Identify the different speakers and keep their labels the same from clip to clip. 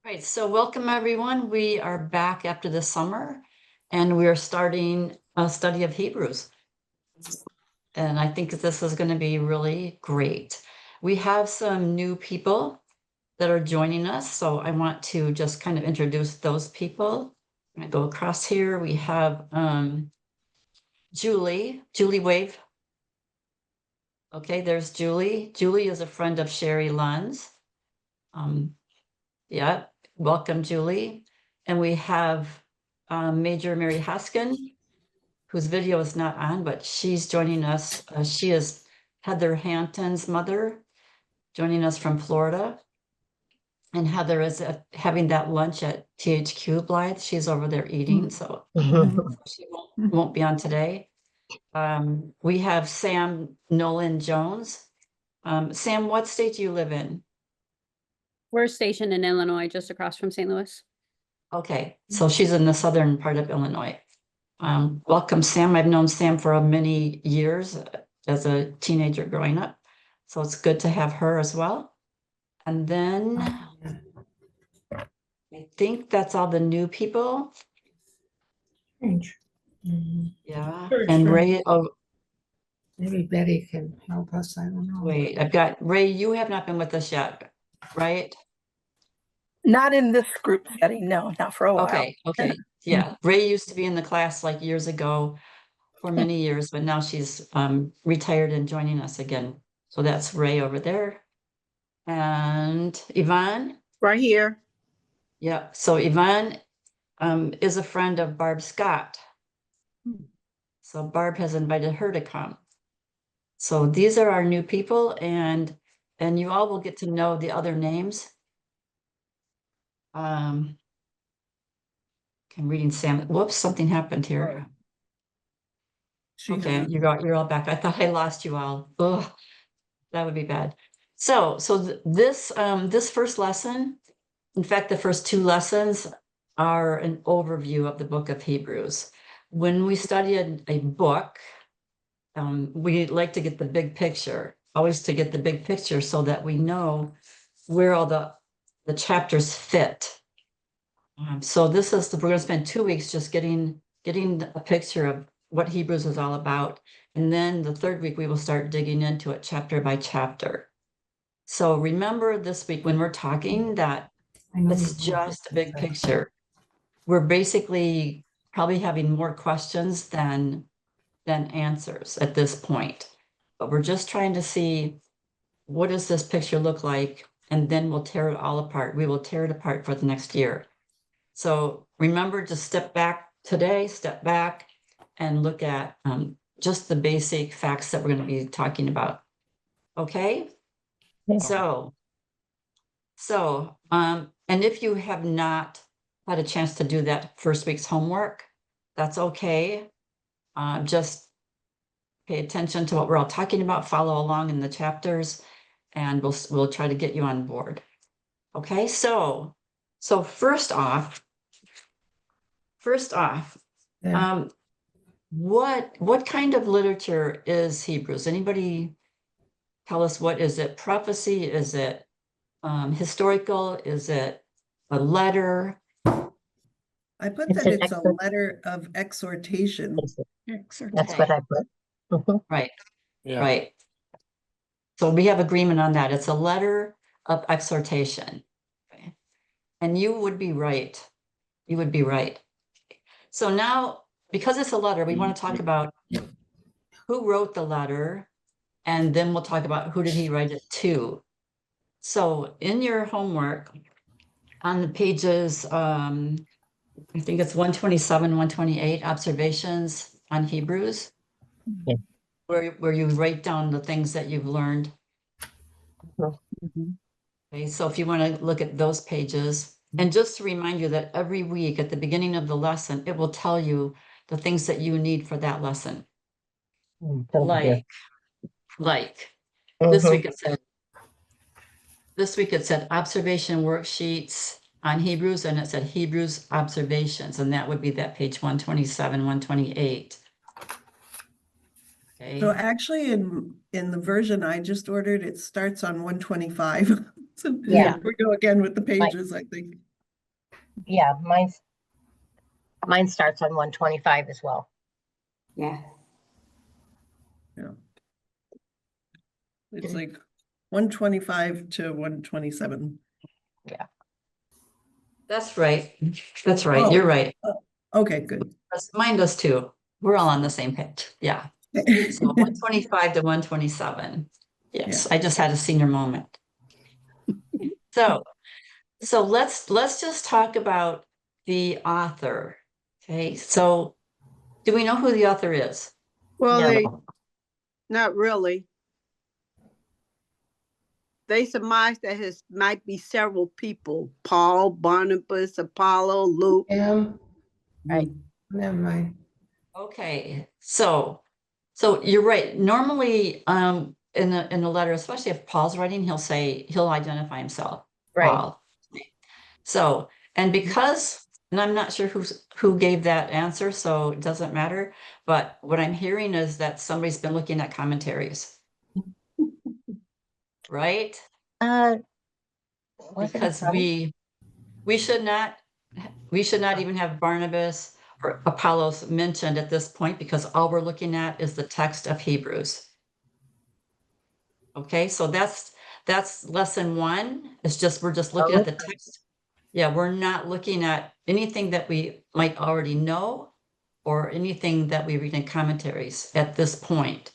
Speaker 1: Right, so welcome everyone. We are back after the summer and we are starting a study of Hebrews. And I think this is going to be really great. We have some new people that are joining us, so I want to just kind of introduce those people. I'm going to go across here. We have Julie Wave. Okay, there's Julie. Julie is a friend of Sherry Lunds. Yeah, welcome, Julie. And we have Major Mary Hoskin, whose video is not on, but she's joining us. She is Heather Hampton's mother, joining us from Florida. And Heather is having that lunch at THQ, Blythe. She's over there eating, so she won't be on today. We have Sam Nolan Jones. Sam, what state do you live in?
Speaker 2: We're stationed in Illinois, just across from St. Louis.
Speaker 1: Okay, so she's in the southern part of Illinois. Welcome, Sam. I've known Sam for many years as a teenager growing up, so it's good to have her as well. And then I think that's all the new people.
Speaker 3: Strange.
Speaker 1: Yeah,
Speaker 3: Very
Speaker 1: and
Speaker 3: strange.
Speaker 1: Ray. Oh,
Speaker 3: Maybe Betty can help us. I don't know.
Speaker 1: wait, I've got Ray. You have not been with us yet, right?
Speaker 4: Not in this group setting, no, not for a while.
Speaker 1: Okay, yeah. Ray used to be in the class like years ago for many years, but now she's retired and joining us again. So that's Ray over there. And Yvonne.
Speaker 5: Right here.
Speaker 1: Yeah, so Yvonne is a friend of Barb Scott. So Barb has invited her to come. So these are our new people, and you all will get to know the other names. I'm reading Sam. Whoops, something happened here. Okay, you're all back. I thought I lost you all. Oh, that would be bad. So this first lesson, in fact, the first two lessons are an overview of the book of Hebrews. When we study a book, we like to get the big picture, always to get the big picture so that we know where all the chapters fit. So this is we're going to spend 2 weeks just getting a picture of what Hebrews is all about. And then the third week, we will start digging into it chapter by chapter. So remember this week when we're talking that it's just a big picture. We're basically probably having more questions than answers at this point. But we're just trying to see, what does this picture look like? And then we'll tear it all apart. We will tear it apart for the next year. So remember to step back today, step back and look at just the basic facts that we're going to be talking about. Okay? So, and if you have not had a chance to do that first week's homework, that's okay. Just pay attention to what we're all talking about, follow along in the chapters, and we'll try to get you on board. Okay, so first off, what kind of literature is Hebrews? Anybody tell us, what is it? Prophecy? Is it historical? Is it a letter?
Speaker 5: I put that it's a letter of exhortation.
Speaker 3: That's what I put.
Speaker 1: Right.
Speaker 6: Yeah.
Speaker 1: Right. So we have agreement on that. It's a letter of exhortation. Okay. And you would be right. You would be right. So now, because it's a letter, we want to talk about who wrote the letter, and then we'll talk about who did he write it to. So in your homework, on the pages, I think it's 127, 128, observations on Hebrews, where you write down the things that you've learned. Okay, so if you want to look at those pages, and just to remind you that every week at the beginning of the lesson, it will tell you the things that you need for that lesson. Like this week it said observation worksheets on Hebrews, and it said Hebrews observations, and that would be that page 127, 128. Okay.
Speaker 5: So actually in the version I just ordered, it starts on 125. So
Speaker 3: Yeah.
Speaker 5: we go again with the pages, I think.
Speaker 6: Yeah, mine starts on 125 as well.
Speaker 7: Yeah.
Speaker 5: It's like 125 to 127.
Speaker 1: That's right. That's right.
Speaker 5: Oh.
Speaker 1: You're right.
Speaker 5: Okay, good.
Speaker 1: Mine does too. We're all on the same page. Yeah. So 125 to 127. Yes, I just had a senior moment. So let's just talk about the author. Okay, so do we know who the author is?
Speaker 8: Well,
Speaker 6: No.
Speaker 8: they, not really. They surmise that his might be several people: Paul, Barnabas, Apollo, Luke.
Speaker 6: Right.
Speaker 3: Never mind.
Speaker 1: Okay, so you're right. Normally, in a letter, especially if Paul's writing, he'll identify himself.
Speaker 6: Right.
Speaker 1: Paul. So, and because, and I'm not sure who gave that answer, so it doesn't matter. But what I'm hearing is that somebody's been looking at commentaries. Right?
Speaker 6: Was it
Speaker 1: Because
Speaker 6: Apollo?
Speaker 1: we should not even have Barnabas or Apollos mentioned at this point, because all we're looking at is the text of Hebrews. Okay, so that's lesson 1. It's just, we're just looking at the text. Yeah, we're not looking at anything that we might already know or anything that we read in commentaries at this point.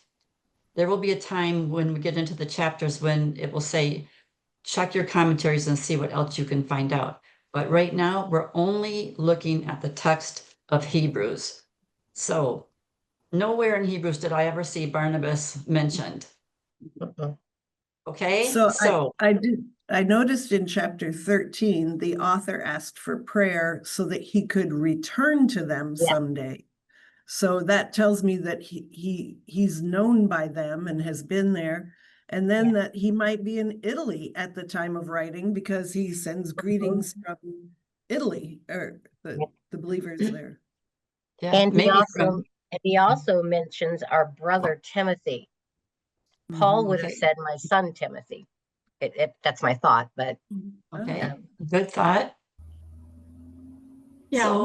Speaker 1: There will be a time when we get into the chapters when it will say, check your commentaries and see what else you can find out. But right now, we're only looking at the text of Hebrews. So nowhere in Hebrews did I ever see Barnabas mentioned.
Speaker 6: Mhm.
Speaker 1: Okay,
Speaker 5: So I noticed in chapter 13, the author asked for prayer so that he could return to them
Speaker 6: Yeah.
Speaker 5: someday. So that tells me that he's known by them and has been there. And then that he might be in Italy at the time of writing, because he sends greetings from Italy, or the believers there.
Speaker 1: yeah,
Speaker 6: And he
Speaker 1: maybe
Speaker 6: also mentions our brother Timothy. Paul would have
Speaker 1: Okay.
Speaker 6: said my son Timothy. That's my thought, but
Speaker 1: Okay, good thought.
Speaker 2: Yeah,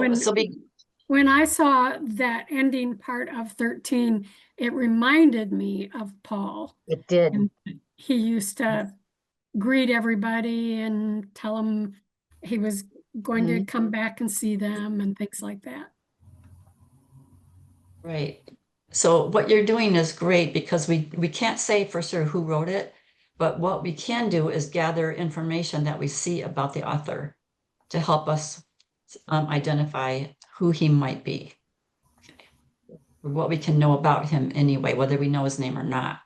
Speaker 2: when I saw that ending part of 13, it reminded me of Paul.
Speaker 6: it did.
Speaker 2: And he used to greet everybody and tell them he was going to come back and see them and things like that.
Speaker 1: Right. So what you're doing is great, because we can't say for sure who wrote it, but what we can do is gather information that we see about the author to help us identify who he might be. Or what we can know about him anyway, whether we know his name or not.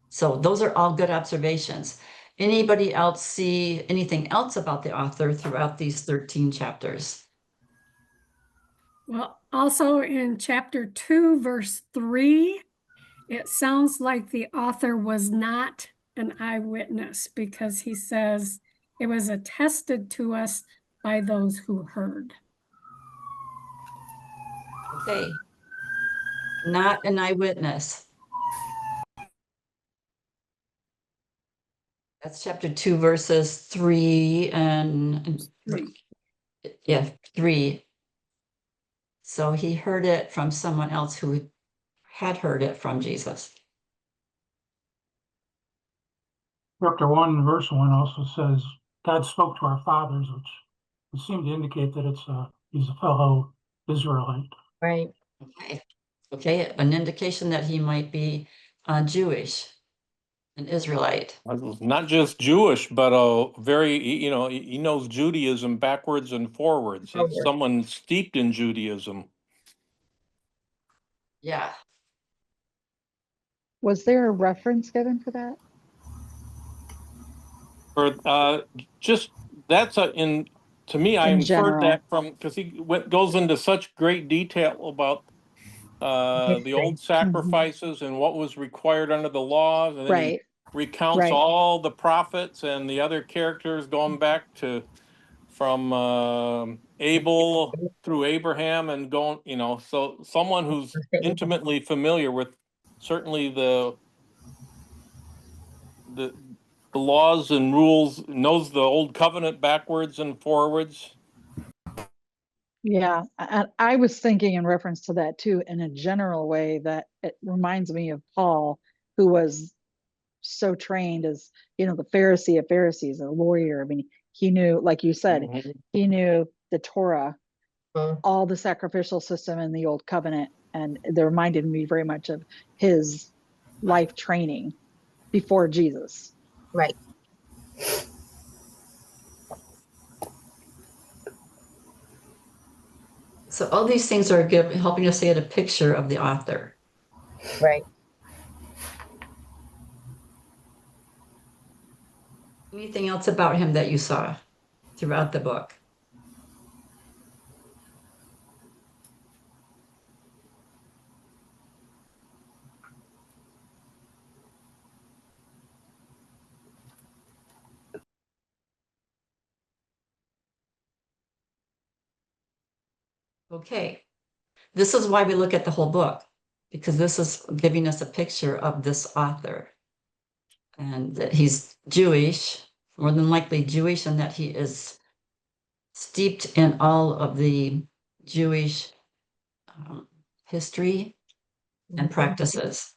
Speaker 1: So those are all good observations. Anybody else see anything else about the author throughout these 13 chapters?
Speaker 2: Well, also in chapter 2, verse 3, it sounds like the author was not an eyewitness, because he says it was attested to us by those who heard.
Speaker 1: Okay. Not an eyewitness. That's chapter 2, verses 3 and 3. So he heard it from someone else who had heard it from Jesus.
Speaker 9: Chapter 1, verse 1 also says, God spoke to our fathers, which would seem to indicate that he's a fellow Israelite.
Speaker 6: Right.
Speaker 1: Okay, an indication that he might be Jewish, an Israelite.
Speaker 10: Not just Jewish, but very, he knows Judaism backwards and forwards. It's someone steeped in Judaism.
Speaker 1: Yeah.
Speaker 7: Was there a reference given for that?
Speaker 10: Or just that's to me, I
Speaker 7: In
Speaker 10: inferred
Speaker 7: general.
Speaker 10: that from, because he goes into such great detail about the old sacrifices and what was required under the laws, and then he
Speaker 7: Right.
Speaker 10: recounts
Speaker 7: Right.
Speaker 10: all the prophets and the other characters going back from Abel through Abraham and going, so someone who's intimately familiar with certainly the laws and rules, knows the old covenant backwards and forwards.
Speaker 7: Yeah, I was thinking in reference to that too, in a general way, that it reminds me of Paul, who was so trained as, the Pharisee of Pharisees, a lawyer. I mean, he knew, like you said,
Speaker 10: Mhm.
Speaker 7: he knew the Torah,
Speaker 6: Mm,
Speaker 7: all the sacrificial system in the old covenant. And they reminded me very much of his life training before Jesus.
Speaker 6: right.
Speaker 1: So all these things are helping us get a picture of the author.
Speaker 6: Right.
Speaker 1: Anything else about him that you saw throughout the book? Okay, this is why we look at the whole book, because this is giving us a picture of this author. And that he's Jewish, more than likely Jewish, and that he is steeped in all of the Jewish history and
Speaker 6: Mhm.
Speaker 1: practices.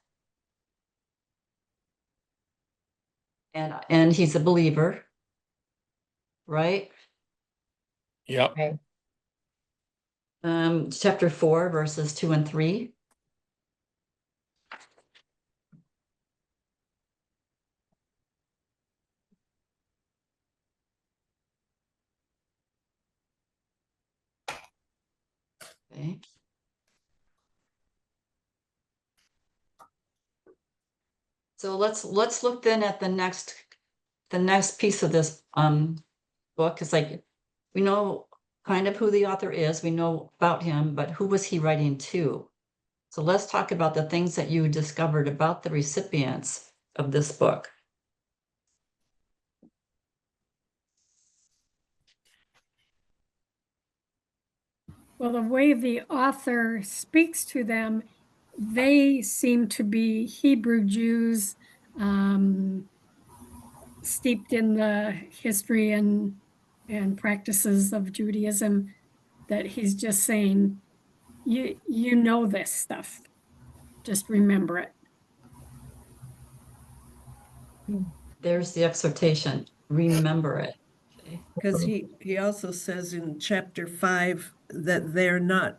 Speaker 1: And he's a believer, right?
Speaker 10: Yep.
Speaker 6: Right.
Speaker 1: Chapter 4, verses 2 and 3. Okay. So let's look then at the next piece of this book. It's like we know kind of who the author is, we know about him, but who was he writing to? So let's talk about the things that you discovered about the recipients of this book.
Speaker 2: Well, the way the author speaks to them, they seem to be Hebrew Jews, steeped in the history and practices of Judaism, that he's just saying, you know this stuff. Just remember it.
Speaker 1: There's the exhortation, remember it. Okay.
Speaker 5: Because he also says in chapter 5 that they're not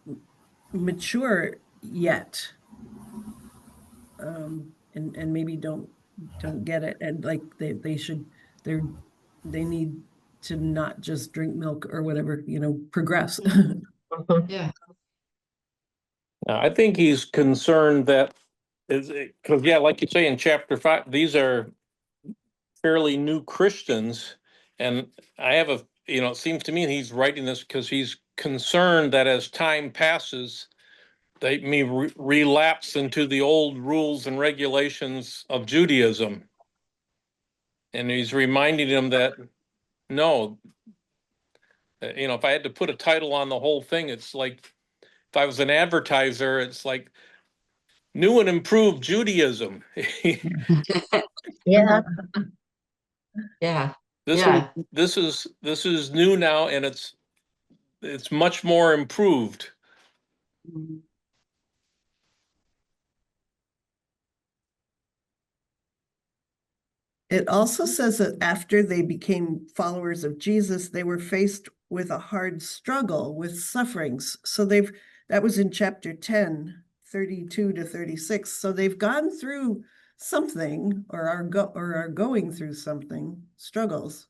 Speaker 5: mature yet. And maybe don't get it, and like they need to not just drink milk or whatever, progress.
Speaker 6: Mhm.
Speaker 1: Yeah.
Speaker 10: I think he's concerned that because, yeah, like you say in chapter 5, these are fairly new Christians. And I have it seems to me he's writing this because he's concerned that as time passes, they may relapse into the old rules and regulations of Judaism. And he's reminding them that, no, if I had to put a title on the whole thing, it's like, if I was an advertiser, it's like new and improved Judaism.
Speaker 6: Yeah.
Speaker 1: Yeah.
Speaker 10: This
Speaker 1: Yeah.
Speaker 10: this is new now, and it's much more improved.
Speaker 5: It also says that after they became followers of Jesus, they were faced with a hard struggle with sufferings. So that was in chapter 10, 32 to 36. So they've gone through something, or are going through something, struggles.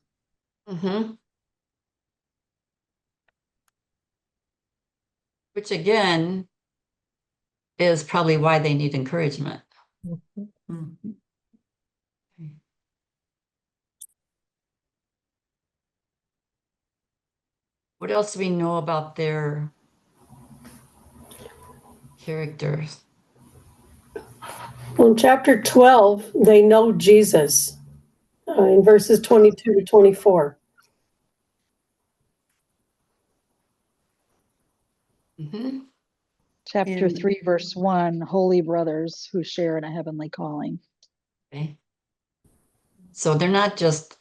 Speaker 1: Mm-hmm. Which again is probably why they need encouragement.
Speaker 5: Mhm.
Speaker 1: What else do we know about their characters?
Speaker 11: Well, in chapter 12, they know Jesus in verses 22 to 24.
Speaker 1: Mm-hmm.
Speaker 7: Chapter
Speaker 5: In-
Speaker 7: 3, verse 1, holy brothers who share in a heavenly calling.
Speaker 1: Okay. So they're not just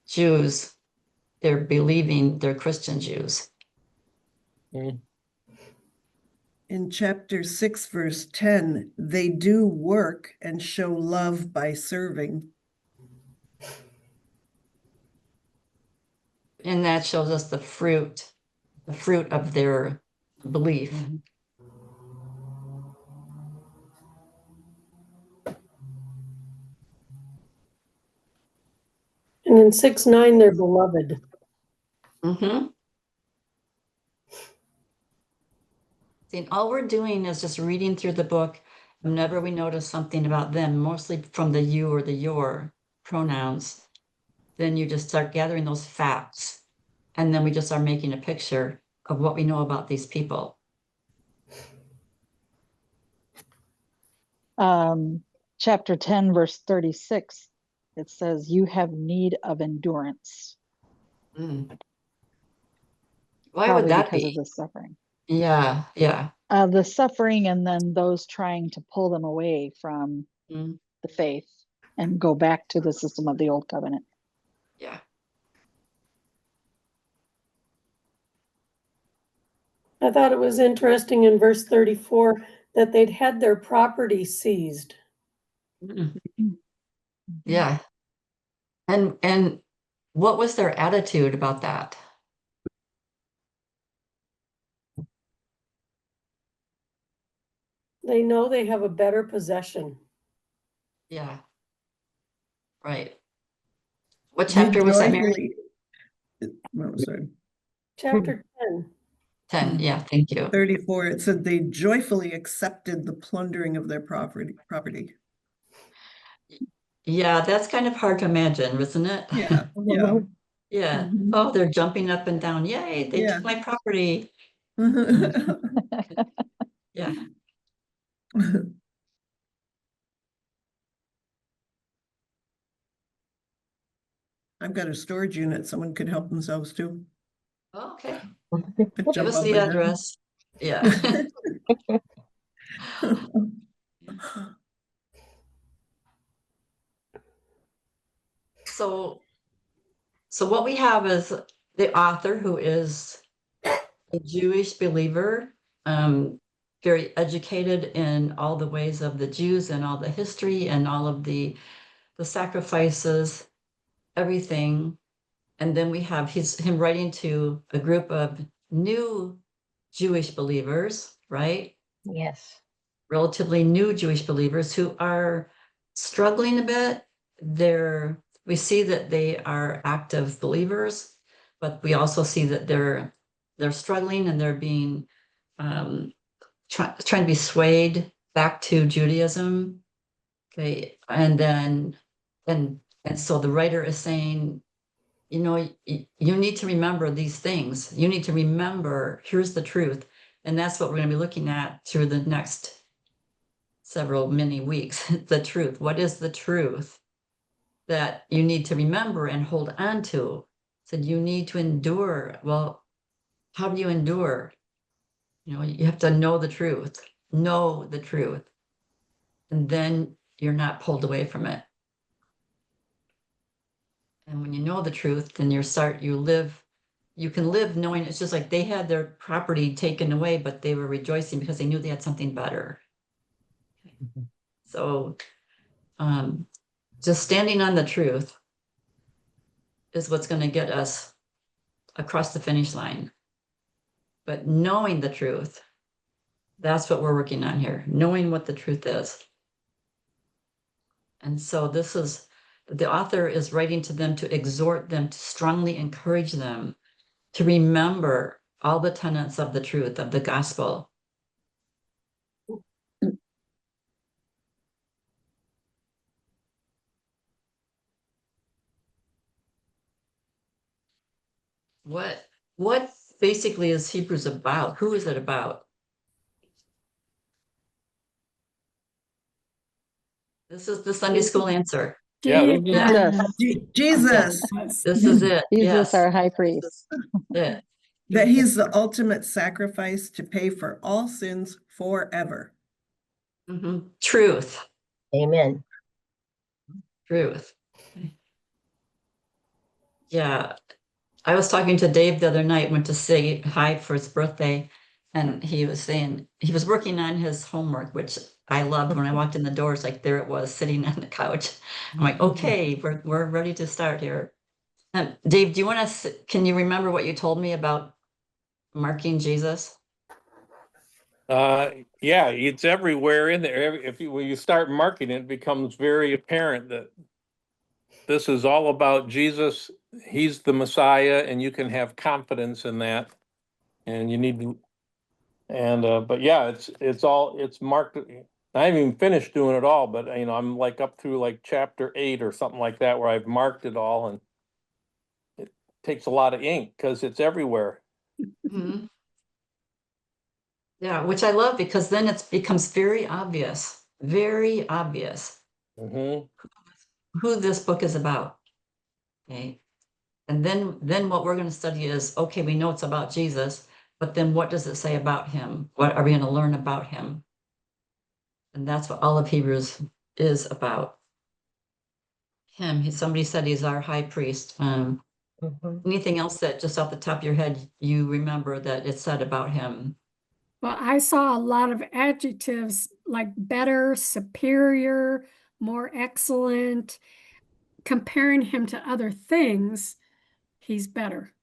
Speaker 1: Jews, they're Christian Jews.
Speaker 10: Mm.
Speaker 5: In chapter 6, verse 10, they do work and show love by serving.
Speaker 1: And that shows us the fruit of their belief.
Speaker 11: And in 6:9, they're beloved.
Speaker 1: Mm-hmm. See, all we're doing is just reading through the book. Whenever we notice something about them, mostly from the you or the your pronouns, then you just start gathering those facts. And then we just are making a picture of what we know about these people.
Speaker 7: Chapter 10, verse 36, it says, you have need of endurance.
Speaker 1: Mm. Why
Speaker 7: Probably
Speaker 1: would that
Speaker 7: because of
Speaker 1: be?
Speaker 7: the suffering.
Speaker 1: Yeah, yeah.
Speaker 7: The suffering, and then those trying to pull them away from
Speaker 1: Mm.
Speaker 7: the faith and go back to the system of the old covenant.
Speaker 1: Yeah.
Speaker 11: I thought it was interesting in verse 34 that they'd had their property seized.
Speaker 1: Mm. Yeah. And what was their attitude about that?
Speaker 11: They know they have a better possession.
Speaker 1: Yeah. Right. What
Speaker 5: They
Speaker 1: chapter was that, Mary?
Speaker 5: joyfully- No, sorry.
Speaker 11: Chapter 10.
Speaker 1: 10. Yeah, thank you.
Speaker 5: 34, it said they joyfully accepted the plundering of their property.
Speaker 1: Yeah, that's kind of hard to imagine, isn't it?
Speaker 5: Yeah, yeah.
Speaker 1: Yeah.
Speaker 7: Mhm.
Speaker 1: Oh, they're jumping up and down. Yay, they
Speaker 5: Yeah.
Speaker 1: took my property. Yeah.
Speaker 5: I've got a storage unit. Someone could help themselves too.
Speaker 1: Okay.
Speaker 5: But
Speaker 1: Give
Speaker 5: jump
Speaker 1: us
Speaker 5: up
Speaker 1: the
Speaker 5: and down.
Speaker 1: address. Yeah. So what we have is the author, who is a Jewish believer, very educated in all the ways of the Jews and all the history and all of the sacrifices, everything. And then we have him writing to a group of new Jewish believers, right?
Speaker 6: Yes.
Speaker 1: Relatively new Jewish believers who are struggling a bit. We see that they are active believers, but we also see that they're struggling and they're being trying to be swayed back to Judaism. Okay, and so the writer is saying, you know, you need to remember these things. You need to remember, here's the truth. And that's what we're going to be looking at through the next many weeks. The truth. What is the truth that you need to remember and hold on to? Said you need to endure. Well, how do you endure? You know, you have to know the truth, and then you're not pulled away from it. And when you know the truth, then you can live knowing. It's just like they had their property taken away, but they were rejoicing because they knew they had something better. So just standing on the truth is what's going to get us across the finish line. But knowing the truth, that's what we're working on here, knowing what the truth is. And so the author is writing to them to exhort them, to strongly encourage them to remember all the tenets of the truth of the gospel. What basically is Hebrews about? Who is it about? This is the Sunday school answer.
Speaker 10: Yeah, this is-
Speaker 7: Jesus.
Speaker 5: Jesus,
Speaker 1: This is it.
Speaker 7: Jesus,
Speaker 1: Yes.
Speaker 7: our high priest.
Speaker 1: Yeah.
Speaker 5: that he's the ultimate sacrifice to pay for all sins forever.
Speaker 1: Mhm. Truth.
Speaker 6: Amen.
Speaker 1: Truth. Yeah. I was talking to Dave the other night, went to say hi for his birthday, and he was saying he was working on his homework, which I loved. When I walked in the doors, like there it was sitting on the couch. I'm like, okay, we're ready to start here. Dave, do you want to? Can you remember what you told me about marking Jesus?
Speaker 10: Yeah, it's everywhere in there. When you start marking it, it becomes very apparent that this is all about Jesus. He's the Messiah, and you can have confidence in that. And you need to, but yeah, it's marked. I haven't even finished doing it all, but I'm like up through like chapter 8 or something like that, where I've marked it all, and it takes a lot of ink because it's everywhere.
Speaker 1: Mhm. Yeah, which I love because then it becomes very obvious
Speaker 10: Mhm.
Speaker 1: who this book is about. Okay. And then what we're going to study is, okay, we know it's about Jesus, but then what does it say about him? What are we going to learn about him? And that's what all of Hebrews is about. Him. Somebody said he's our high priest. Anything else that just off the top of your head you remember that it said about him?
Speaker 2: Well, I saw a lot of adjectives like better, superior, more excellent. Comparing him to other things, he's better.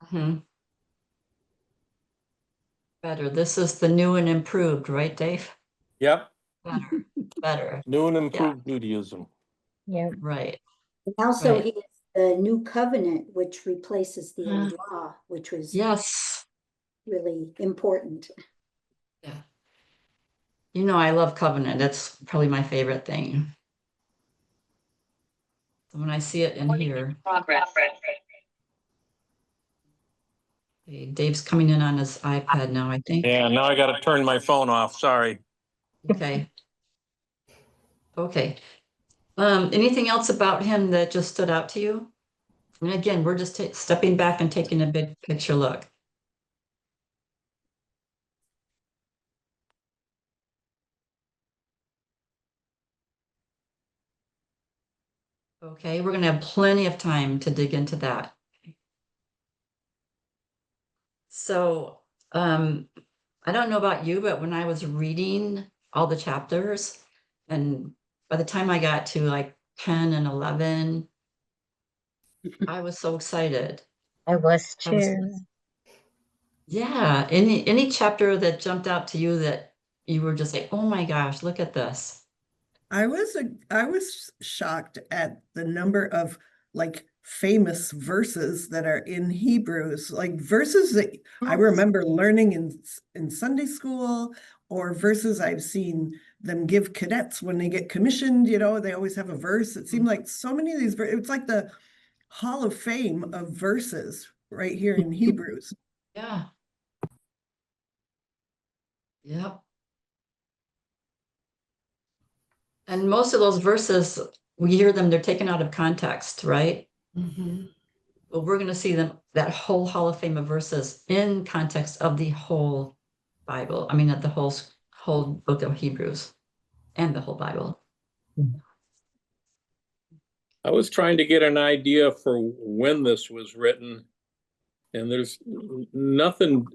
Speaker 1: Mhm. Better. This is the new and improved, right, Dave?
Speaker 10: Yep.
Speaker 1: Better. Better.
Speaker 10: New and
Speaker 1: Yeah,
Speaker 10: improved Judaism.
Speaker 6: Yeah.
Speaker 1: right.
Speaker 12: And also,
Speaker 1: Right.
Speaker 12: he is the new covenant, which replaces the old law, which was
Speaker 1: Yes.
Speaker 12: really important.
Speaker 1: Yeah. You know, I love covenant. That's probably my favorite thing. When I see it in here. Okay, Dave's coming in on his iPad now, I think.
Speaker 10: Yeah, now I got to turn my phone off. Sorry.
Speaker 1: Okay. Okay. Anything else about him that just stood out to you? And again, we're just stepping back and taking a big picture look. Okay, we're gonna have plenty of time to dig into that. So, I don't know about you, but when I was reading all the chapters, and by the time I got to like 10 and 11, I was so excited.
Speaker 6: I was
Speaker 1: I was,
Speaker 6: too.
Speaker 1: yeah, any chapter that jumped out to you that you were just like, oh my gosh, look at this.
Speaker 5: I was shocked at the number of like famous verses that are in Hebrews, like verses that I remember learning in Sunday school, or verses I've seen them give cadets when they get commissioned, they always have a verse. It seemed like so many of these, it's like the Hall of Fame of verses right here in Hebrews.
Speaker 1: Yeah. Yep. And most of those verses, we hear them, they're taken out of context, right? Well, we're going to see them, that whole Hall of Fame of verses in context of the whole Bible. I mean, of the whole book of Hebrews and the whole Bible.
Speaker 10: I was trying to get an idea for when this was written, and there's nothing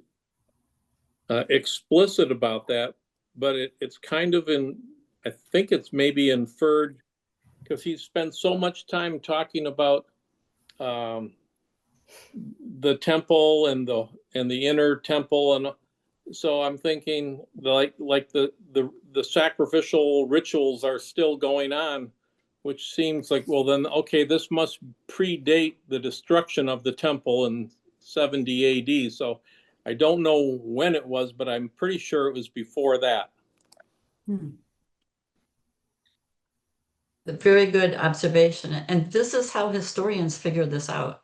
Speaker 10: explicit about that, but it's kind of I think it's maybe inferred, because he spent so much time talking about the temple and the inner temple, and so I'm thinking like the sacrificial rituals are still going on, which seems like, well, then okay, this must predate the destruction of the temple in 70 AD. So I don't know when it was, but I'm pretty sure it was before that.
Speaker 1: A very good observation. And this is how historians figure this out.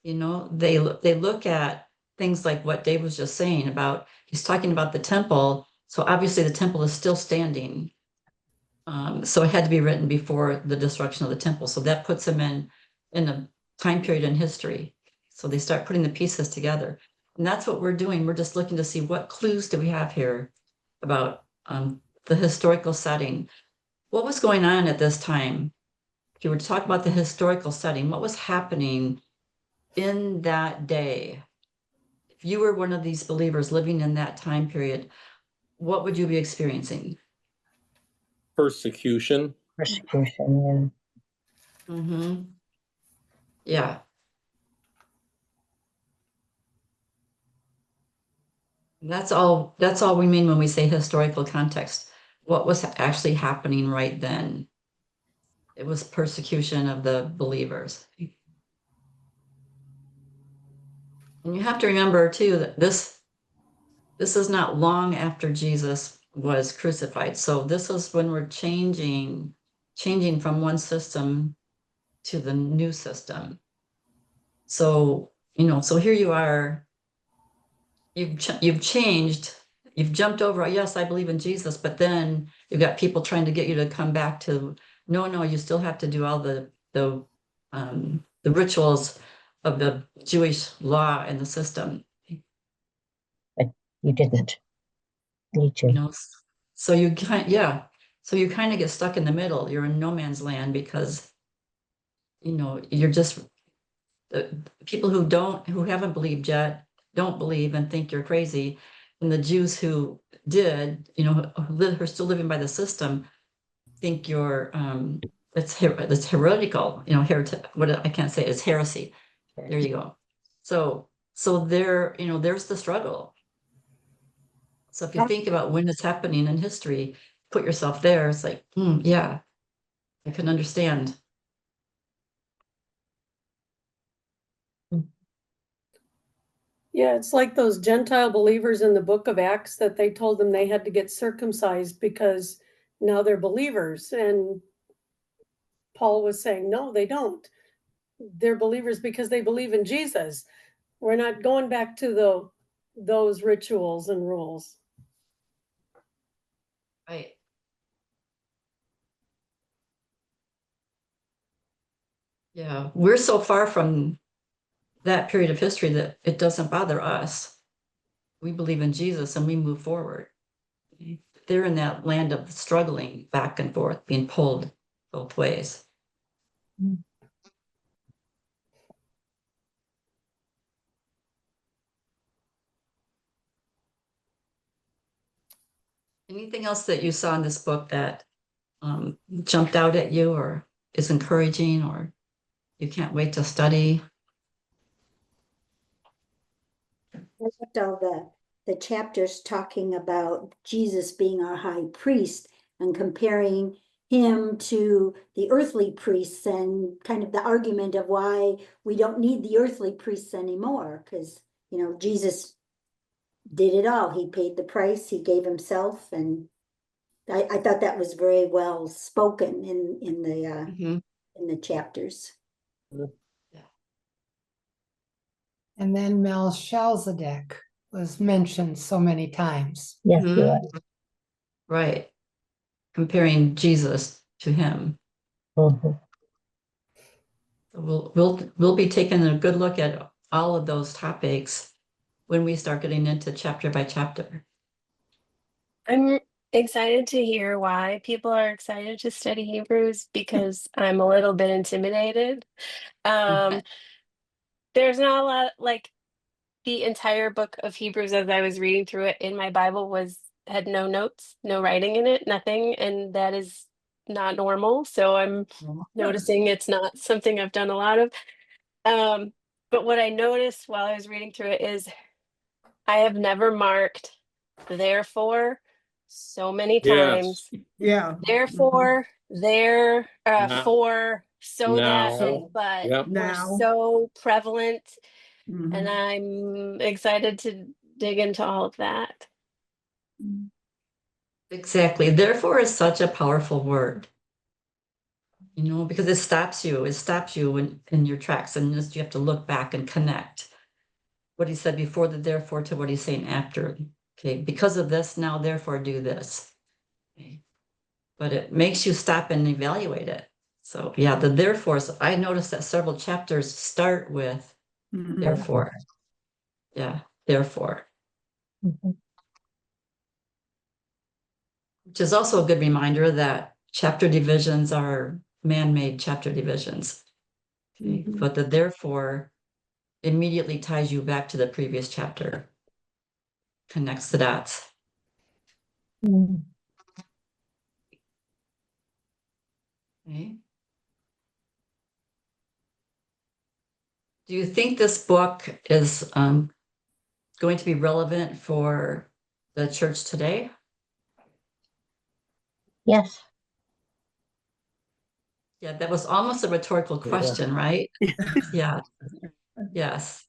Speaker 1: They look at things like what Dave was just saying about, he's talking about the temple. So obviously the temple is still standing. So it had to be written before the destruction of the temple. So that puts him in a time period in history. So they start putting the pieces together. And that's what we're doing. We're just looking to see what clues do we have here about the historical setting. What was going on at this time? If you were to talk about the historical setting, what was happening in that day, if you were one of these believers living in that time period, what would you be experiencing?
Speaker 10: Persecution.
Speaker 6: Persecution,
Speaker 1: Mm-hmm. Yeah. That's all we mean when we say historical context. What was actually happening right then? It was persecution of the believers. And you have to remember too that this is not long after Jesus was crucified. So this is when we're changing from one system to the new system. So, so here you are, you've changed, you've jumped over, yes, I believe in Jesus, but then you've got people trying to get you to come back to, no, you still have to do all the rituals of the Jewish law and the system.
Speaker 6: you didn't need to.
Speaker 1: So you so you kind of get stuck in the middle. You're in no man's land because, you're just the people who haven't believed yet, don't believe and think you're crazy. And the Jews who did, who are still living by the system, think you're, it's heretical, what I can't say is heresy. There you go. So there, there's the struggle. So if you think about when it's happening in history, put yourself there, it's like, yeah, I can understand.
Speaker 11: Yeah, it's like those Gentile believers in the book of Acts that they told them they had to get circumcised because now they're believers. And Paul was saying, no, they don't. They're believers because they believe in Jesus. We're not going back to those rituals and rules.
Speaker 1: Right. Yeah, we're so far from that period of history that it doesn't bother us. We believe in Jesus and we move forward. They're in that land of struggling back and forth, being pulled both ways. Anything else that you saw in this book that jumped out at you or is encouraging or you can't wait to study?
Speaker 12: I liked all the chapters talking about Jesus being our high priest and comparing him to the earthly priests and kind of the argument of why we don't need the earthly priests anymore, because Jesus did it all. He paid the price, he gave himself, and I thought that was very well spoken in the chapters.
Speaker 3: And then Melchizedek was mentioned so many times.
Speaker 6: Yes,
Speaker 1: Right. Comparing Jesus to him. We'll be taking a good look at all of those topics when we start getting into chapter by chapter.
Speaker 13: I'm excited to hear why people are excited to study Hebrews because I'm a little bit intimidated. There's not a lot, like the entire book of Hebrews as I was reading through it in my Bible had no notes, no writing in it, nothing, and that is not normal. So I'm noticing it's not something I've done a lot of. But what I noticed while I was reading through it is I have never marked therefore so many times.
Speaker 5: Yeah.
Speaker 13: Therefore, there,
Speaker 10: Now.
Speaker 13: for, so that,
Speaker 10: Now.
Speaker 13: and but
Speaker 10: Yep.
Speaker 13: were
Speaker 5: Now.
Speaker 13: so prevalent.
Speaker 5: Mhm.
Speaker 13: And I'm excited to dig into all of that.
Speaker 1: Exactly. Therefore is such a powerful word. Because it stops you in your tracks, and just you have to look back and connect what he said before the therefore to what he's saying after. Okay, because of this, now therefore do this. Okay. But it makes you stop and evaluate it. So yeah, the therefores, I noticed that several chapters start with therefore. Yeah, therefore. Which is also a good reminder that chapter divisions are man-made chapter divisions. Okay. But the therefore immediately ties you back to the previous chapter. Connects the dots. Okay. Do you think this book is going to be relevant for the church today?
Speaker 6: Yes.
Speaker 1: Yeah, that was almost a rhetorical question, right? Yeah. Yes.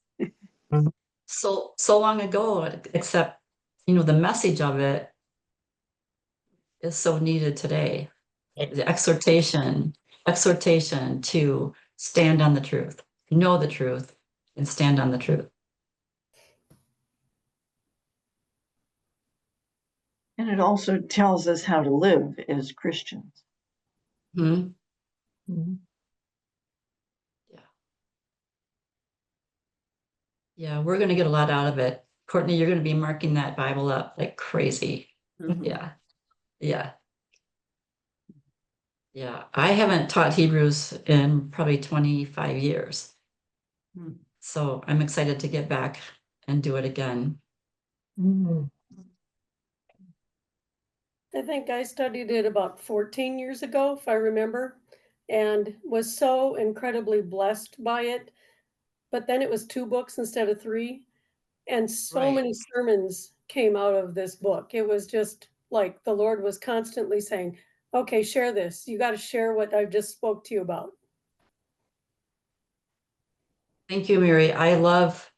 Speaker 1: So long ago, except, the message of it is so needed today. The exhortation to stand on the truth, know the truth, and stand on the truth.
Speaker 14: And it also tells us how to live as Christians.
Speaker 1: Hmm. Yeah, we're going to get a lot out of it. Courtney, you're going to be marking that Bible up like crazy. Yeah. Yeah. Yeah. I haven't taught Hebrews in probably 25 years. So I'm excited to get back and do it again.
Speaker 11: I think I studied it about 14 years ago, if I remember, and was so incredibly blessed by it. But then it was 2 books instead of 3. And so
Speaker 1: Right.
Speaker 11: many sermons came out of this book. It was just like the Lord was constantly saying, okay, share this. You got to share what I've just spoke to you about.
Speaker 1: Thank you, Mary. I love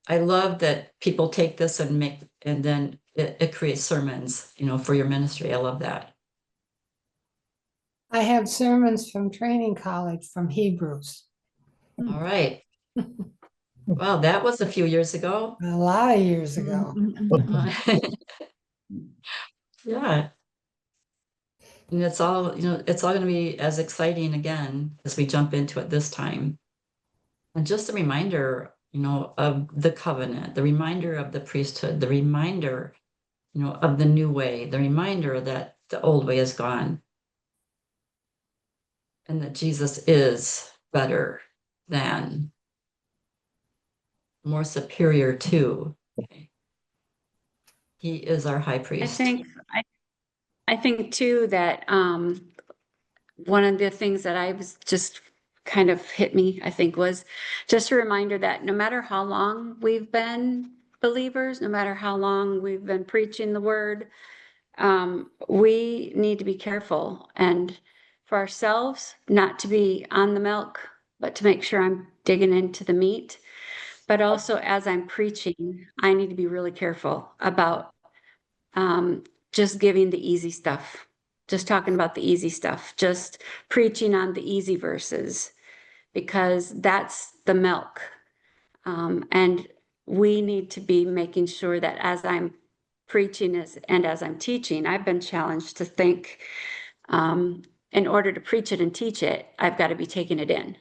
Speaker 1: that people take this and then it creates sermons, for your ministry. I love that.
Speaker 3: I have sermons from training college from Hebrews.
Speaker 1: All right. Well, that was a few years ago.
Speaker 3: A lot of years ago.
Speaker 1: Yeah. And it's all going to be as exciting again as we jump into it this time. And just a reminder, of the covenant, the reminder of the priesthood, the reminder, of the new way, the reminder that the old way is gone. And that Jesus is better than, more superior to. He is our high priest.
Speaker 15: I think too that one of the things that I was just kind of hit me, I think, was just a reminder that no matter how long we've been believers, no matter how long we've been preaching the word, we need to be careful and for ourselves, not to be on the milk, but to make sure I'm digging into the meat. But also as I'm preaching, I need to be really careful about just giving the easy stuff, just talking about the easy stuff, just preaching on the easy verses, because that's the milk. And we need to be making sure that as I'm preaching and as I'm teaching, I've been challenged to think, in order to preach it and teach it, I've got to be taking it in.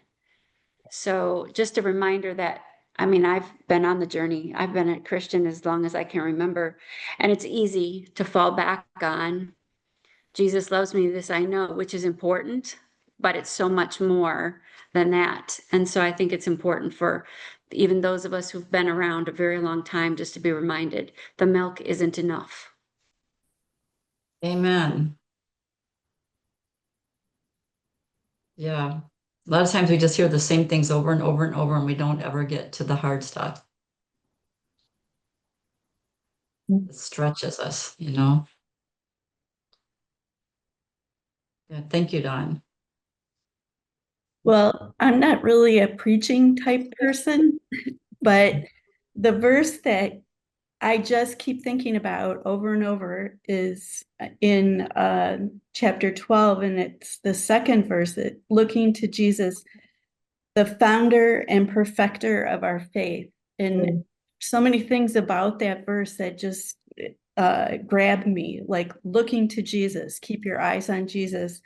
Speaker 15: So just a reminder that, I've been on the journey. I've been a Christian as long as I can remember, and it's easy to fall back on, Jesus loves me, this I know, which is important, but it's so much more than that. And so I think it's important for even those of us who've been around a very long time just to be reminded the milk isn't enough.
Speaker 1: Amen. Yeah. A lot of times we just hear the same things over and over and over, and we don't ever get to the hard stuff. It stretches us, Yeah, thank you, Dawn.
Speaker 16: Well, I'm not really a preaching type person, but the verse that I just keep thinking about over and over is in chapter 12, and it's the second verse, looking to Jesus, the founder and perfecter of our faith. And so many things about that verse that just grabbed me, like looking to Jesus, keep your eyes on Jesus.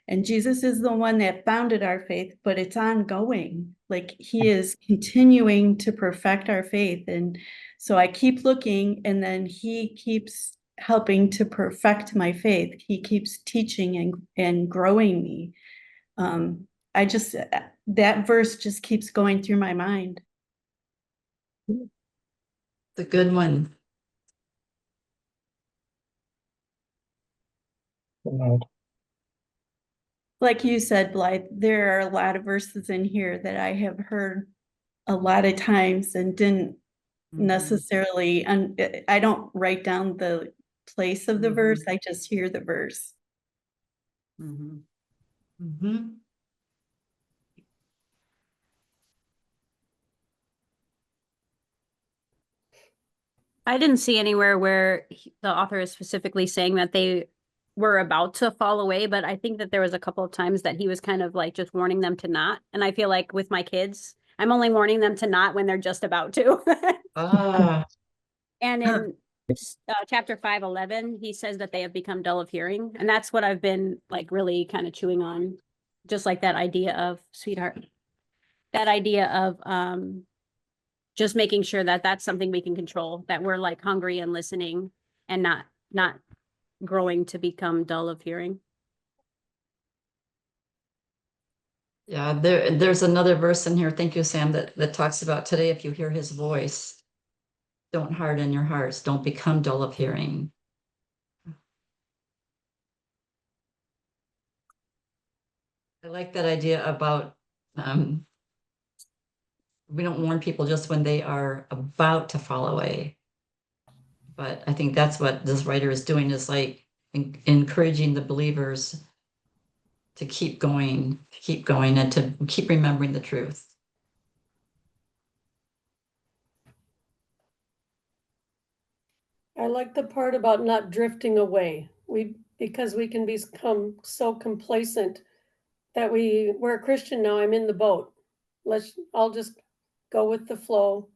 Speaker 16: And Jesus is the one that founded our faith, but it's ongoing. Like he is continuing to perfect our faith. And so I keep looking, and then he keeps helping to perfect my faith. He keeps teaching and growing me. That verse just keeps going through my mind.
Speaker 1: It's a good one.
Speaker 16: Like you said, Blythe, there are a lot of verses in here that I have heard a lot of times and didn't necessarily, I don't write down the place of the verse, I just hear the verse.
Speaker 17: I didn't see anywhere where the author is specifically saying that they were about to fall away, but I think that there was a couple of times that he was kind of like just warning them to not. And I feel like with my kids, I'm only warning them to not when they're just about to.
Speaker 1: Ah,
Speaker 17: And in chapter 5:11, he says that they have become dull of hearing. And that's what I've been like really kind of chewing on, just like that idea of, sweetheart, that idea of just making sure that that's something we can control, that we're like hungry and listening and not growing to become dull of hearing.
Speaker 1: yeah, there's another verse in here, thank you, Sam, that talks about today, if you hear his voice, don't harden your hearts, don't become dull of hearing. I like that idea about we don't warn people just when they are about to fall away. But I think that's what this writer is doing, is like encouraging the believers to keep going, and to keep remembering the truth.
Speaker 11: I like the part about not drifting away. Because we can become so complacent that we're a Christian now, I'm in the boat. I'll just go with the flow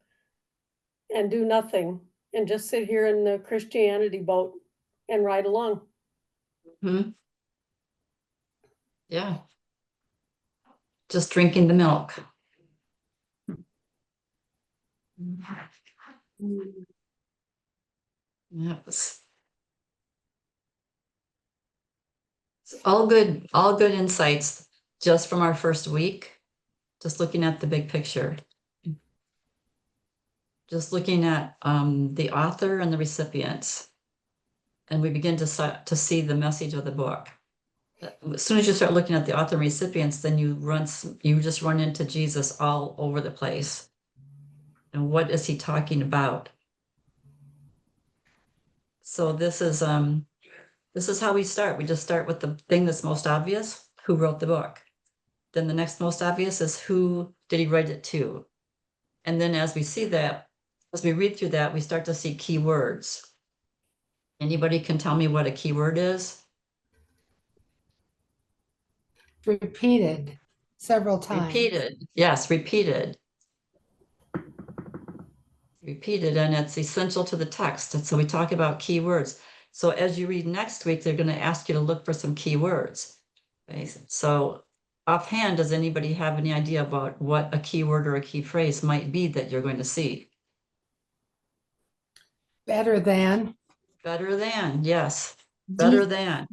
Speaker 11: and do nothing and just sit here in the Christianity boat and ride along.
Speaker 1: Yeah. Just drinking the milk. Yes. All good insights just from our first week, just looking at the big picture. Just looking at the author and the recipients. And we begin to see the message of the book. As soon as you start looking at the author and recipients, then you just run into Jesus all over the place. And what is he talking about? So this is how we start. We just start with the thing that's most obvious, who wrote the book. Then the next most obvious is, who did he write it to? And then as we see that, as we read through that, we start to see key words. Anybody can tell me what a key word is?
Speaker 3: Repeated several times.
Speaker 1: Repeated, yes, repeated. Repeated, and it's essential to the text. And so we talk about key words. So as you read next week, they're going to ask you to look for some key words. Okay? So offhand, does anybody have any idea about what a key word or a key phrase might be that you're going to see?
Speaker 3: Better than.
Speaker 1: Better than, yes. Better than.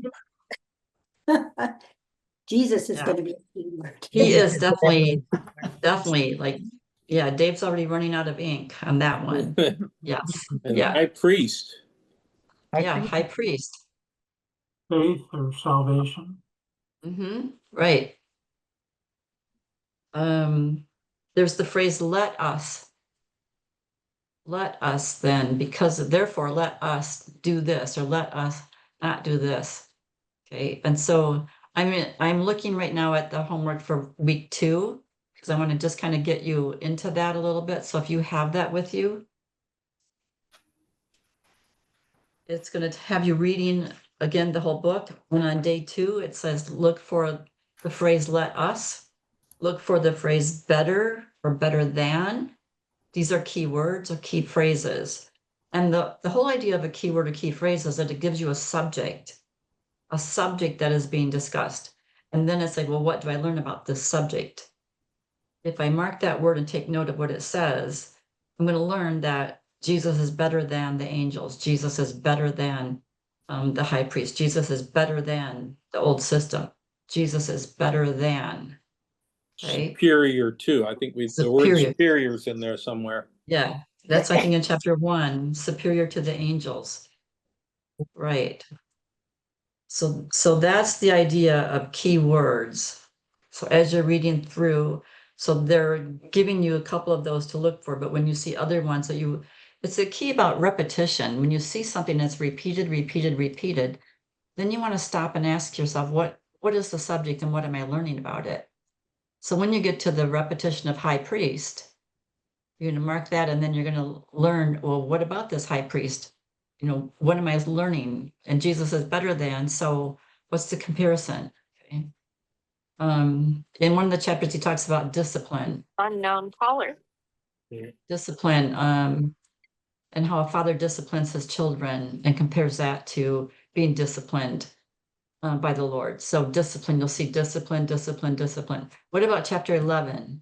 Speaker 12: Jesus is going to be a key word.
Speaker 1: He is definitely like, yeah, Dave's already running out of ink on that one. Yes.
Speaker 10: And
Speaker 1: Yeah.
Speaker 10: high priest.
Speaker 1: Yeah, high priest.
Speaker 9: Faith or salvation.
Speaker 1: Right. There's the phrase, let us. Let us then, because therefore let us do this, or let us not do this. Okay, and so I'm looking right now at the homework for week 2, because I want to just kind of get you into that a little bit. So if you have that with you, it's going to have you reading again the whole book. And on day 2, it says, look for the phrase let us, look for the phrase better or better than. These are key words or key phrases. And the whole idea of a keyword or key phrase is that it gives you a subject that is being discussed. And then it's like, well, what do I learn about this subject? If I mark that word and take note of what it says, I'm going to learn that Jesus is better than the angels. Jesus is better than the high priest. Jesus is better than the old system. Jesus is better than. Okay?
Speaker 10: Superior too. I think the word superior is in there somewhere.
Speaker 1: Yeah, that's I think in chapter 1, superior to the angels. Right. So that's the idea of key words. So as you're reading through, so they're giving you a couple of those to look for, but when you see other ones that it's a key about repetition. When you see something that's repeated, then you want to stop and ask yourself, what is the subject and what am I learning about it? So when you get to the repetition of high priest, you're going to mark that, and then you're going to learn, well, what about this high priest? What am I learning? And Jesus is better than, so what's the comparison? Okay. In one of the chapters, he talks about discipline.
Speaker 13: Unknown caller.
Speaker 1: Discipline, and how a father disciplines his children and compares that to being disciplined by the Lord. So discipline, you'll see discipline. What about chapter 11?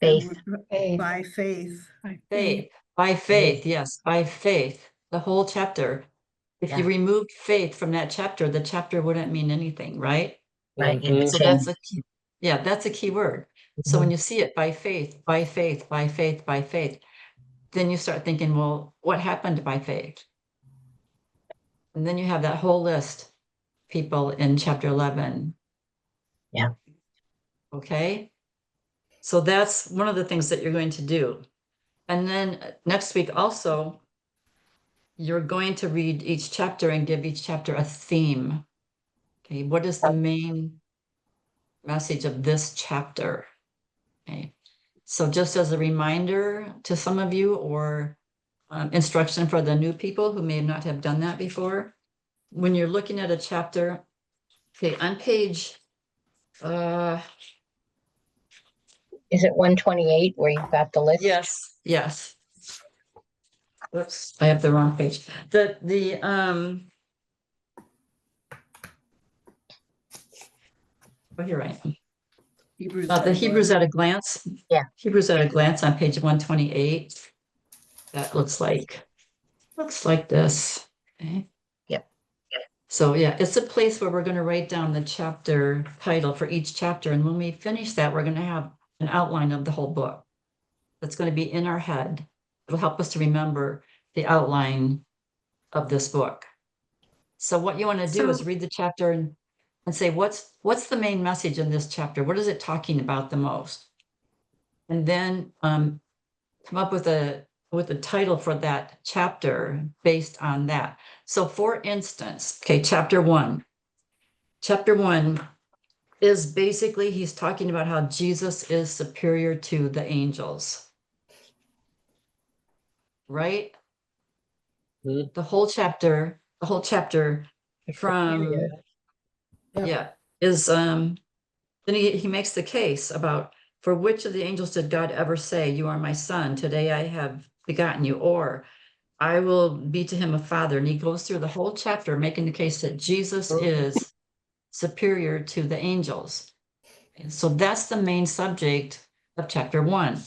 Speaker 6: Faith.
Speaker 5: By faith.
Speaker 1: By faith, yes, by faith. The whole chapter. If you
Speaker 6: Yeah.
Speaker 1: removed faith from that chapter, the chapter wouldn't mean anything, right?
Speaker 6: Right.
Speaker 10: Mhm.
Speaker 1: So that's a key, that's a key word. So when you see it by faith, then you start thinking, well, what happened by faith? And then you have that whole list, people in chapter 11.
Speaker 6: Yeah.
Speaker 1: Okay. So that's one of the things that you're going to do. And then next week also, you're going to read each chapter and give each chapter a theme. Okay, what is the main message of this chapter? Okay, so just as a reminder to some of you, or instruction for the new people who may not have done that before, when you're looking at a chapter, okay, on page,
Speaker 6: Is it 128 where you've got the list?
Speaker 1: yes. Whoops, I have the wrong page. Oh, you're right. The Hebrews at a glance.
Speaker 6: Yeah.
Speaker 1: Hebrews at a glance on page 128. That looks like this. Okay.
Speaker 6: Yep.
Speaker 1: So yeah, it's a place where we're going to write down the chapter title for each chapter. And when we finish that, we're going to have an outline of the whole book. That's going to be in our head. It'll help us to remember the outline of this book. So what you want to do is read the chapter and say, what's the main message in this chapter? What is it talking about the most? And then come up with a title for that chapter based on that. So for instance, okay, chapter 1 is basically, he's talking about how Jesus is superior to the angels. Right? The whole chapter from, is, then he makes the case about, for which of the angels did God ever say, you are my son, today I have begotten you, or I will be to him a father. And he goes through the whole chapter making the case that Jesus is superior to the angels. And so that's the main subject of chapter 1.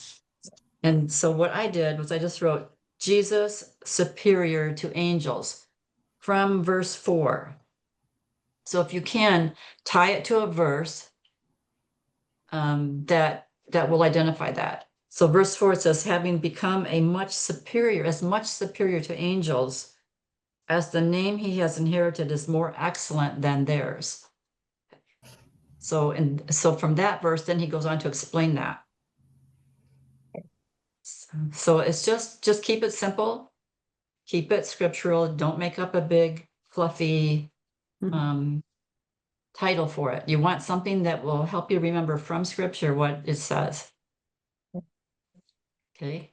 Speaker 1: And so what I did was I just wrote Jesus superior to angels from verse 4. So if you can tie it to a verse that will identify that. So verse 4 says, having become as much superior to angels, as the name he has inherited is more excellent than theirs. So from that verse, then he goes on to explain that. So it's just keep it simple, keep it scriptural. Don't make up a big fluffy title for it. You want something that will help you remember from scripture what it says. Okay.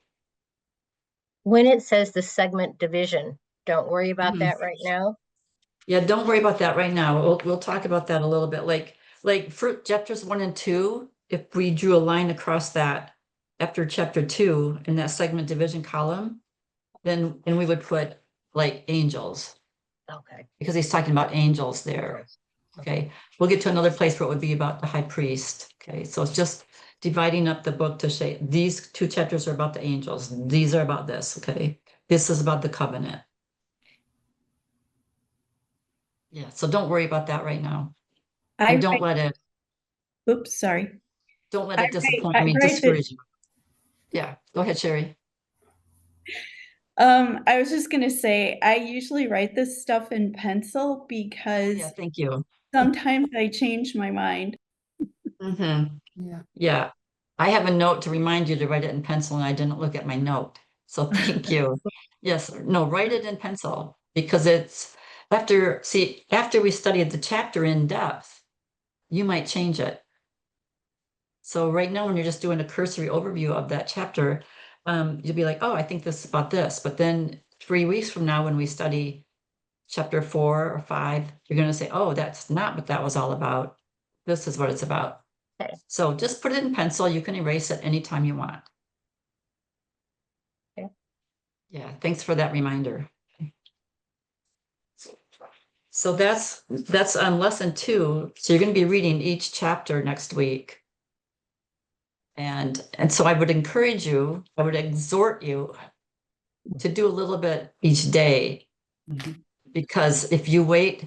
Speaker 6: When it says the segment division, don't worry about that right now.
Speaker 1: Yeah, don't worry about that right now. We'll talk about that a little bit. Like for chapters 1 and 2, if we drew a line across that after chapter 2 in that segment division column, then we would put like angels.
Speaker 6: Okay.
Speaker 1: Because he's talking about angels there. Okay. We'll get to another place where it would be about the high priest. Okay. So it's just dividing up the book to say these 2 chapters are about the angels. These are about this. Okay. This is about the covenant. Yeah. So don't worry about that right now. And don't let it.
Speaker 16: Oops, sorry.
Speaker 1: Don't let it disappoint me, discourage you. Yeah. Go ahead, Sherry.
Speaker 16: I was just gonna say, I usually write this stuff in pencil because
Speaker 1: Yeah, thank you.
Speaker 16: sometimes I change my mind.
Speaker 1: Mm-hmm.
Speaker 3: Yeah.
Speaker 1: Yeah, I have a note to remind you to write it in pencil and I didn't look at my note. So thank you. Yes, no, write it in pencil because it's after we studied the chapter in depth, you might change it. So right now, when you're just doing a cursory overview of that chapter, you'll be like, oh, I think this is about this. But then 3 weeks from now, when we study chapter 4 or 5, you're going to say, oh, that's not what that was all about. This is what it's about.
Speaker 6: Okay.
Speaker 1: So just put it in pencil. You can erase it anytime you want.
Speaker 6: Okay.
Speaker 1: Yeah, thanks for that reminder. So that's on lesson 2. So you're going to be reading each chapter next week. And so I would encourage you, I would exhort you to do a little bit each day. Because if you wait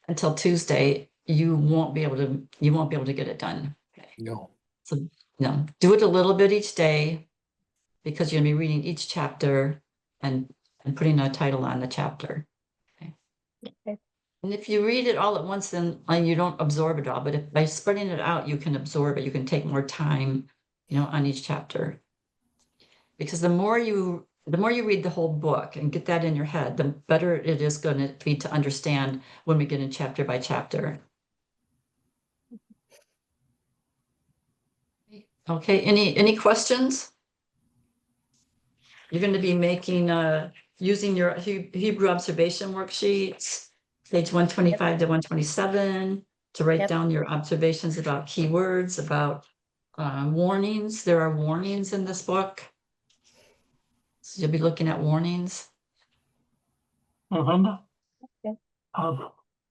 Speaker 1: until Tuesday, you won't be able to get it done.
Speaker 10: No.
Speaker 1: So no, do it a little bit each day because you're gonna be reading each chapter and putting a title on the chapter. Okay.
Speaker 6: Okay.
Speaker 1: And if you read it all at once, then you don't absorb it all. But if by spreading it out, you can absorb it. You can take more time, on each chapter. Because the more you read the whole book and get that in your head, the better it is going to be to understand when we get in chapter by chapter. Okay, any questions? You're going to be making using your Hebrew observation worksheets, page 125 to 127, to write down your observations about keywords, about warnings. There are warnings in this book. So you'll be looking at warnings.
Speaker 9: Hey, Linda?
Speaker 6: Okay.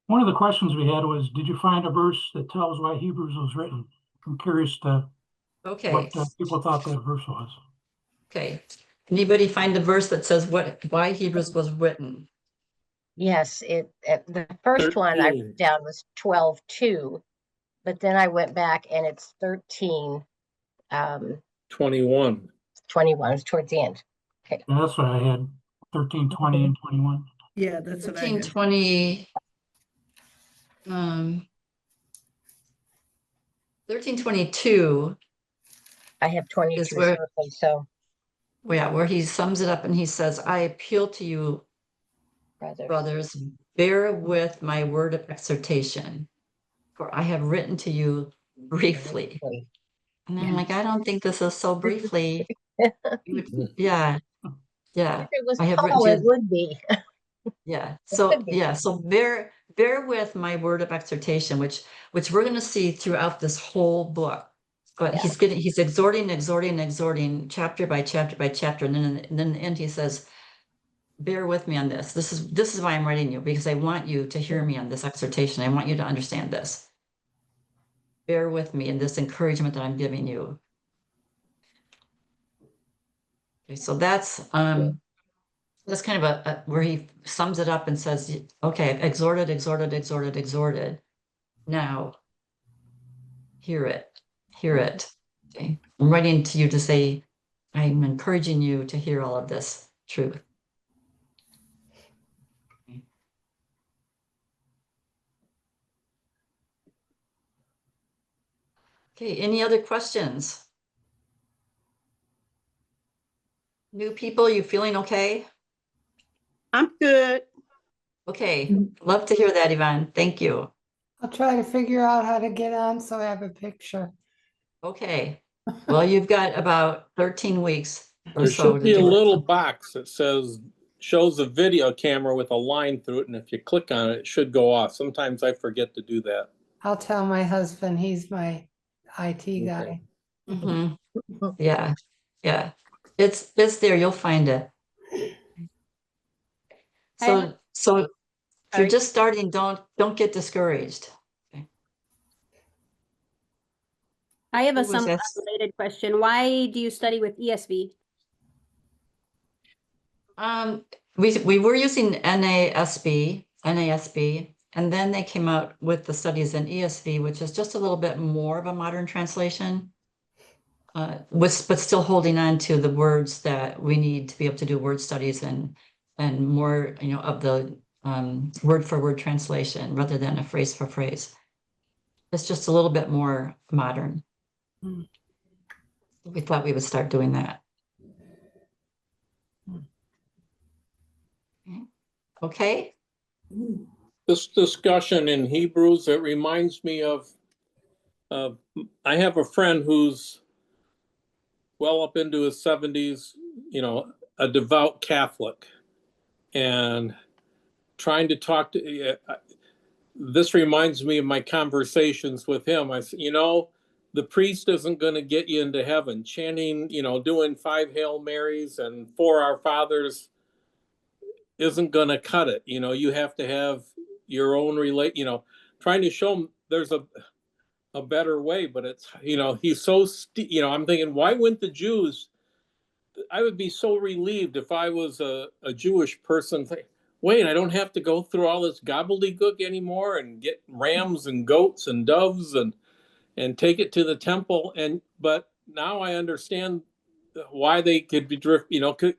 Speaker 9: One of the questions we had was, did you find a verse that tells why Hebrews was written? I'm curious to
Speaker 1: Okay.
Speaker 9: what people thought that verse was.
Speaker 1: Okay. Anybody find the verse that says why Hebrews was written?
Speaker 6: Yes, the first one I wrote down was 12:2, but then I went back and it's 13.
Speaker 10: 21.
Speaker 6: 21 is towards the end. Okay.
Speaker 9: Yeah, that's what I had, 13, 20, and 21.
Speaker 5: Yeah, that's what I had.
Speaker 1: 1320. 1322.
Speaker 6: I have 22.
Speaker 1: Is where,
Speaker 6: so.
Speaker 1: Where he sums it up and he says, I appeal to you, brothers, bear with my word of exhortation, for I have written to you briefly. And I'm like, I don't think this is so briefly. Yeah.
Speaker 6: If it was
Speaker 1: I have
Speaker 6: Paul,
Speaker 1: written
Speaker 6: it would be.
Speaker 1: Yeah. So bear with my word of exhortation, which we're going to see throughout this whole book. But he's exhorting chapter by chapter by chapter, and then in the end he says, bear with me on this. This is why I'm writing you, because I want you to hear me on this exhortation. I want you to understand this. Bear with me in this encouragement that I'm giving you. Okay, so that's kind of a where he sums it up and says, okay, I've exhorted. Now, hear it. Okay. I'm writing to you to say, I'm encouraging you to hear all of this truth. Okay, any other questions? New people, you feeling okay?
Speaker 8: I'm good.
Speaker 1: Okay, love to hear that, Yvonne. Thank you.
Speaker 3: I'll try to figure out how to get on so I have a picture.
Speaker 1: Okay, well, you've got about 13 weeks or
Speaker 10: There
Speaker 1: so
Speaker 10: should
Speaker 1: to
Speaker 10: be a
Speaker 1: do it.
Speaker 10: little box that shows a video camera with a line through it, and if you click on it, it should go off. Sometimes I forget to do that.
Speaker 3: I'll tell my husband, he's my IT guy.
Speaker 1: Mhm. Yeah. It's there, you'll find it. So if you're just starting, don't get discouraged.
Speaker 17: I have a
Speaker 1: Who was
Speaker 17: somewhat
Speaker 1: that?
Speaker 17: unrelated question. Why do you study with ESV?
Speaker 1: We were using NASB, and then they came out with the studies in ESV, which is just a little bit more of a modern translation. but still holding on to the words that we need to be able to do word studies and more, of the word for word translation rather than a phrase for phrase. It's just a little bit more modern. We thought we would start doing that. Okay.
Speaker 10: This discussion in Hebrews, it reminds me of, I have a friend who's well up into his 70s, a devout Catholic, and trying to talk to, this reminds me of my conversations with him. I said, the priest isn't going to get you into heaven. Chanting, doing 5 Hail Marys and 4 Our Fathers isn't going to cut it. You have to have your own trying to show him there's a better way, but it's, he's so, I'm thinking, why wouldn't the Jews, I would be so relieved if I was a Jewish person. Wait, I don't have to go through all this gobbledygook anymore and get rams and goats and doves and take it to the temple. But now I understand why they could be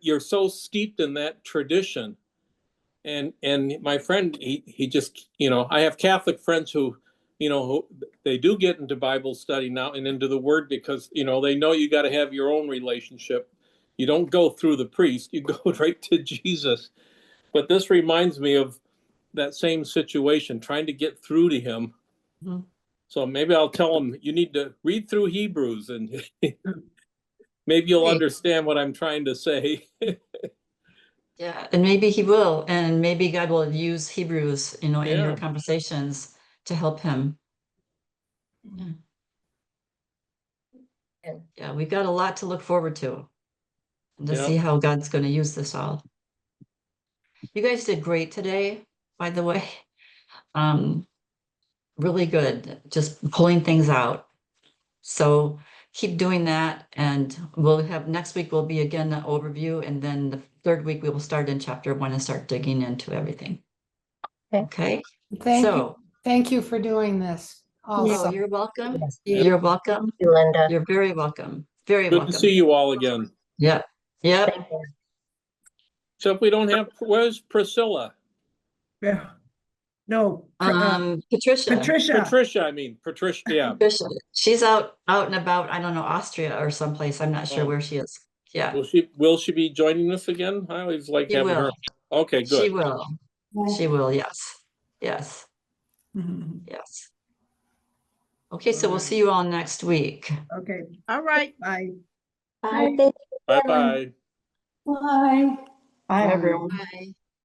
Speaker 10: you're so steeped in that tradition. And my friend, he just, I have Catholic friends who, who they do get into Bible study now and into the Word because, they know you got to have your own relationship. You don't go through the priest, you go right to Jesus. But this reminds me of that same situation, trying to get through to him. Mm-hmm. So maybe I'll tell him, you need to read through Hebrews and maybe you'll understand what I'm trying to say.
Speaker 1: Yeah, and maybe he will, and maybe God will use Hebrews, in your conversations to help him. Yeah, we've got a lot to look forward to and to see how God's going to use this all. You guys did great today, by the way. Really good, just pulling things out. So keep doing that, and we'll have next week will be again the overview, and then the third week we will start in chapter 1 and start digging into everything. Okay.
Speaker 3: Thank you for doing this.
Speaker 1: Also, you're welcome. You're welcome.
Speaker 6: Thank you, Linda.
Speaker 1: You're very welcome. Very
Speaker 10: Good
Speaker 1: welcome.
Speaker 10: to see you all again.
Speaker 1: Yep. Yep.
Speaker 10: So if we don't have, where's Priscilla?
Speaker 5: Yeah. No.
Speaker 1: Patricia.
Speaker 10: Patricia, yeah.
Speaker 1: Patricia. She's out and about, I don't know, Austria or someplace. I'm not sure where she is. Yeah.
Speaker 10: Will she be joining us again? I always like
Speaker 1: She
Speaker 10: having
Speaker 1: will.
Speaker 10: her. Okay, good.
Speaker 1: She will. She will, yes. Yes. Yes. Okay, so we'll see you all next week.
Speaker 5: Okay.
Speaker 8: All right.
Speaker 5: Bye.
Speaker 12: Bye.
Speaker 10: Bye-bye.
Speaker 12: Bye.
Speaker 14: Bye, everyone.
Speaker 1: Bye.